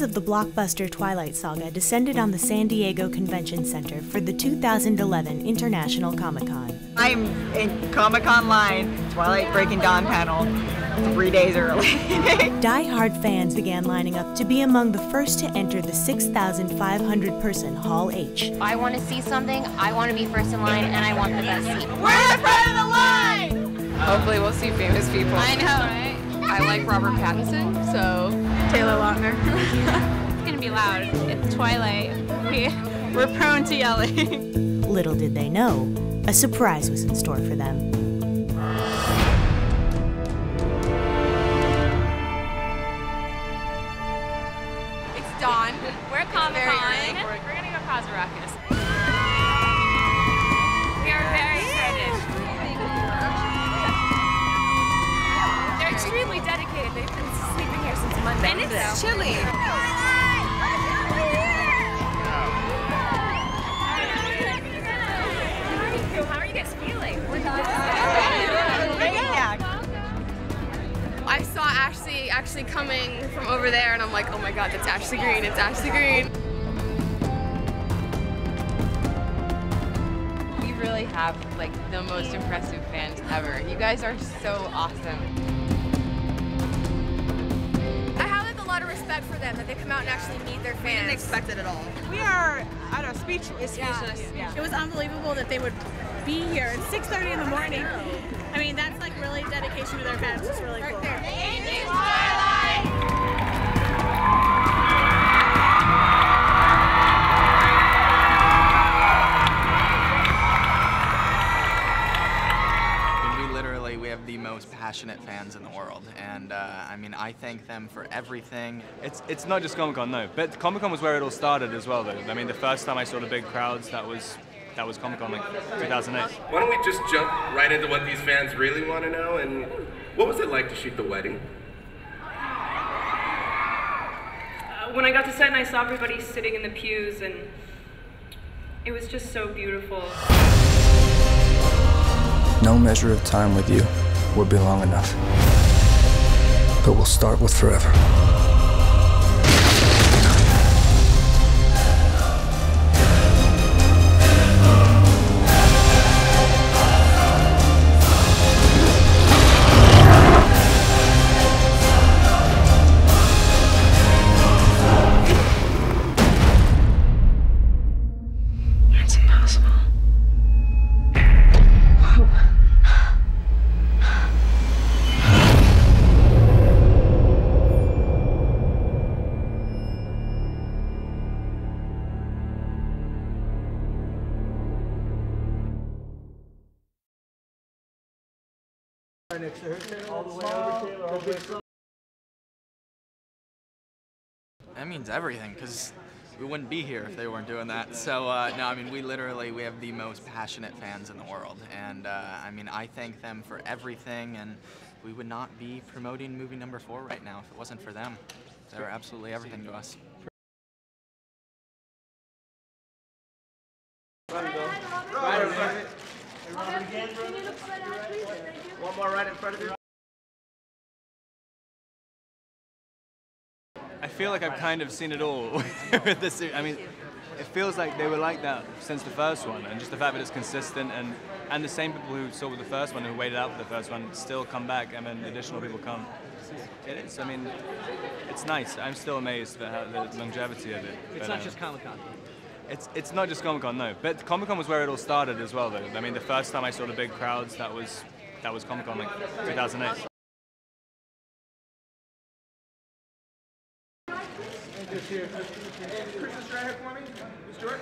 Fans of the blockbuster Twilight saga descended on the San Diego Convention Center for the 2011 International Comic-Con. I'm in Comic-Con line, Twilight Breaking Dawn panel, 3 days early. Die-hard fans began lining up to be among the first to enter the 6,500-person Hall H. I want to see something, I want to be first in line, and I want the best seat. We're in front of the line! Hopefully we'll see famous people. I know, right? I like Robert Pattinson, so Taylor Lautner. It's gonna be loud. It's Twilight. We're prone to yelling. Little did they know, a surprise was in store for them. it's dawn. We're at Comic-Con. We're gonna go cause a ruckus. We are very excited. They're extremely dedicated. They've been sleeping here since Monday. And it's chilly. How are you guys feeling? I saw Ashley actually coming from over there, and I'm like, oh my god, that's Ashley Green. It's Ashley Green. We really have like the most impressive fans ever. You guys are so awesome. I have like a lot of respect for them that they come out and actually meet their fans. We didn't expect it at all. We are, I don't know, speechless. Yeah. It was unbelievable that they would be here at 6:30 in the morning. I mean, that's like really dedication to their fans. It's really cool. Thank you, Twilight! We have the most passionate fans in the world, and I mean, I thank them for everything. It's not just Comic-Con, no, but Comic-Con was where it all started as well, though. I mean, the first time I saw the big crowds, that was Comic-Con, like 2008. Why don't we just jump right into what these fans really want to know, and what was it like to shoot the wedding? When I got to set and I saw everybody sitting in the pews, and it was just so beautiful. No measure of time with you would be long enough. But we'll start with forever. It's impossible. That means everything, because we wouldn't be here if they weren't doing that. So, no, I mean, we have the most passionate fans in the world, and I mean, I thank them for everything, and we would not be promoting movie number 4 right now if it wasn't for them. They're absolutely everything to us. One more right in front of you. I feel like I've kind of seen it all with this. I mean, it feels like they were like that since the first one, and just the fact that it's consistent, and the same people who saw the first one, who waited out for the first one, still come back, and then additional people come. It is. I mean, it's nice. I'm still amazed at the longevity of it. It's not just Comic-Con. It's not just Comic-Con, no. But Comic-Con was where it all started as well, though. I mean, the first time I saw the big crowds, that was Comic-Con, like 2008. Kristen, right here for me. Stewart.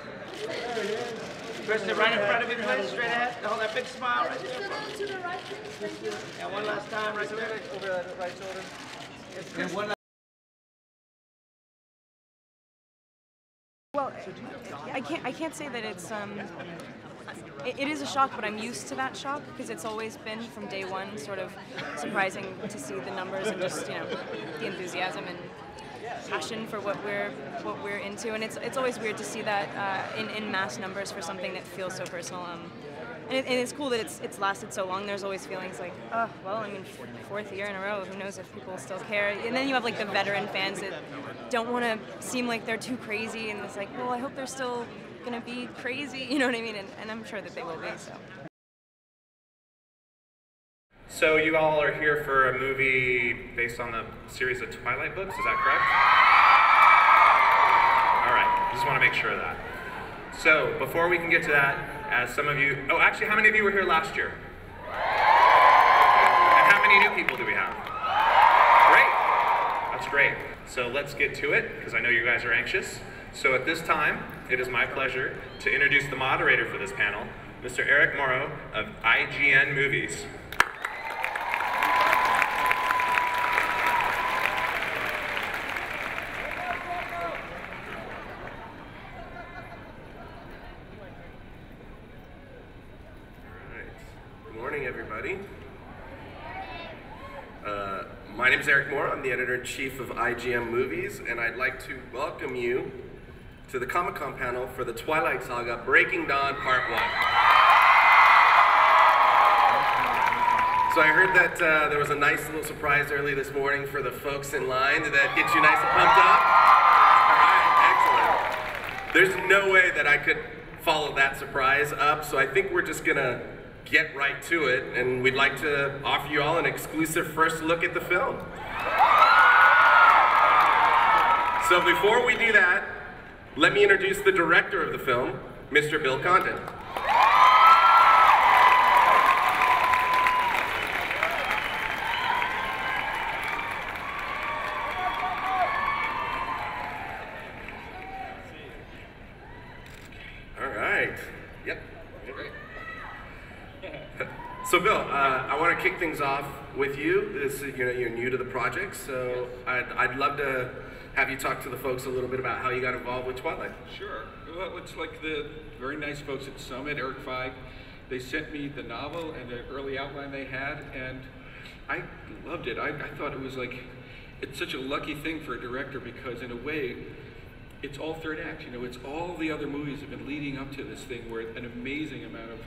Kristen, right in front of you, please. Straight ahead. Hold that big smile right there. To the right, please. Thank you. Yeah, one last time, right there. Over that right shoulder. And one last. Well, I can't say that it's it is a shock, but I'm used to that shock because it's always been from day one sort of surprising to see the numbers and just, you know, the enthusiasm and passion for what we're into, and it's always weird to see that in mass numbers for something that feels so personal. And it's cool that it's lasted so long. There's always feelings like, oh, well, I mean, 4th year in a row, who knows if people still care. And then you have like the veteran fans that don't want to seem like they're too crazy, and it's like, well, I hope they're still going to be crazy, you know what I mean? And I'm sure that they will be, so. So you all are here for a movie based on the series of Twilight books, is that correct? All right, just want to make sure of that. So before we can get to that, as some of you, oh actually how many of you were here last year? And how many new people do we have? Great, that's great. So let's get to it, because I know you guys are anxious. So at this time, it is my pleasure to introduce the moderator for this panel, Mr. Eric Morrow of IGN Movies. My name is Eric Moore. I'm the editor-in-chief of IGN Movies, and I'd like to welcome you to the Comic-Con panel for the Twilight Saga Breaking Dawn Part 1. So I heard that there was a nice little surprise early this morning for the folks in line. Did that get you nice and pumped up? All right, excellent. There's no way that I could follow that surprise up, so I think we're just gonna get right to it, and we'd like to offer you all an exclusive first look at the film. So before we do that, let me introduce the director of the film, Mr. Bill Condon. All right. Yep. Great. So Bill, I want to kick things off with you. You're new to the project, so I'd love to have you talk to the folks a little bit about how you got involved with Twilight. Sure. Well, it's like the very nice folks at Summit, Eric Feig. They sent me the novel and the early outline they had, and I loved it. I thought it was like, it's such a lucky thing for a director, because in a way, it's all third act. You know, it's all the other movies have been leading up to this thing where an amazing amount of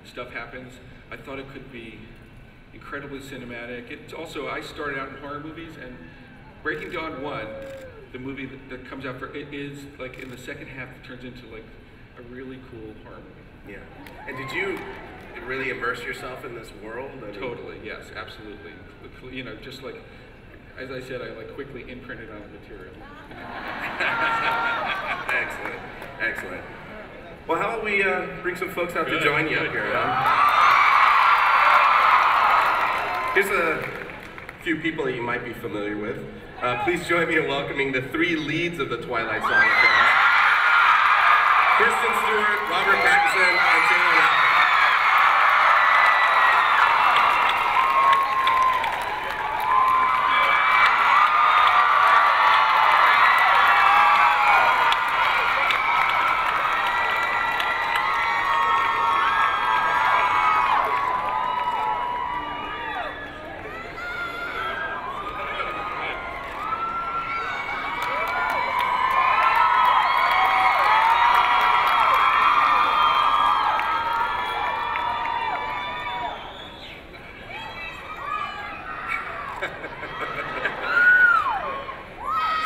stuff happens. I thought it could be incredibly cinematic. It's also, I started out in horror movies, and Breaking Dawn 1, the movie that comes out for it, is like in the second half, it turns into like a really cool horror movie. Yeah. And did you really immerse yourself in this world? Totally, yes, absolutely. You know, just like, as I said, I like quickly imprinted on the material. Excellent, excellent. Well, how about we bring some folks out to join you up here? Here's a few people that you might be familiar with. Please join me in welcoming the 3 leads of the Twilight Saga films: Kristen Stewart, Robert Pattinson, and Taylor Lautner.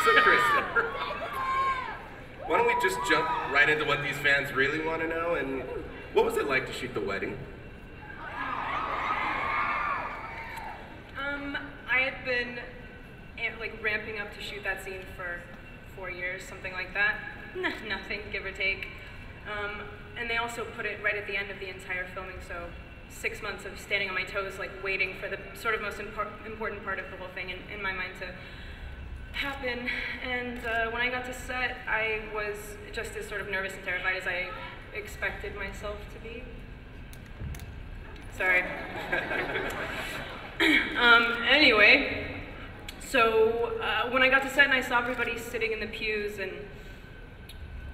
So Kristen, why don't we just jump right into what these fans really want to know, and what was it like to shoot the wedding? I had been like ramping up to shoot that scene for 4 years, something like that. Nothing, give or take. And they also put it right at the end of the entire filming, so 6 months of standing on my toes, like waiting for the sort of most important part of the whole thing in my mind to happen. And when I got to set, I was just as sort of nervous and terrified as I expected myself to be. Sorry. Anyway, so when I got to set and I saw everybody sitting in the pews, and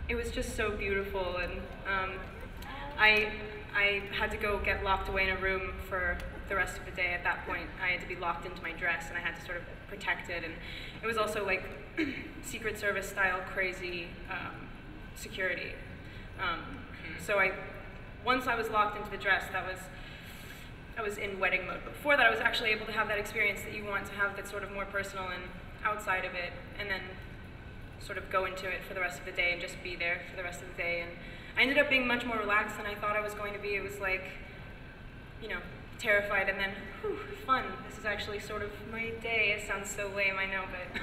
it was just so beautiful, and I had to go get locked away in a room for the rest of the day. At that point, I had to be locked into my dress, and I had to sort of protect it, and it was also like Secret Service style crazy security. So once I was locked into the dress, I was in wedding mode. Before that, I was actually able to have that experience that you want to have that's sort of more personal and outside of it, and then sort of go into it for the rest of the day and just be there for the rest of the day. And I ended up being much more relaxed than I thought I was going to be. It was like, you know, terrified and then, whew, fun. This is actually sort of my day. It sounds so lame, I know, but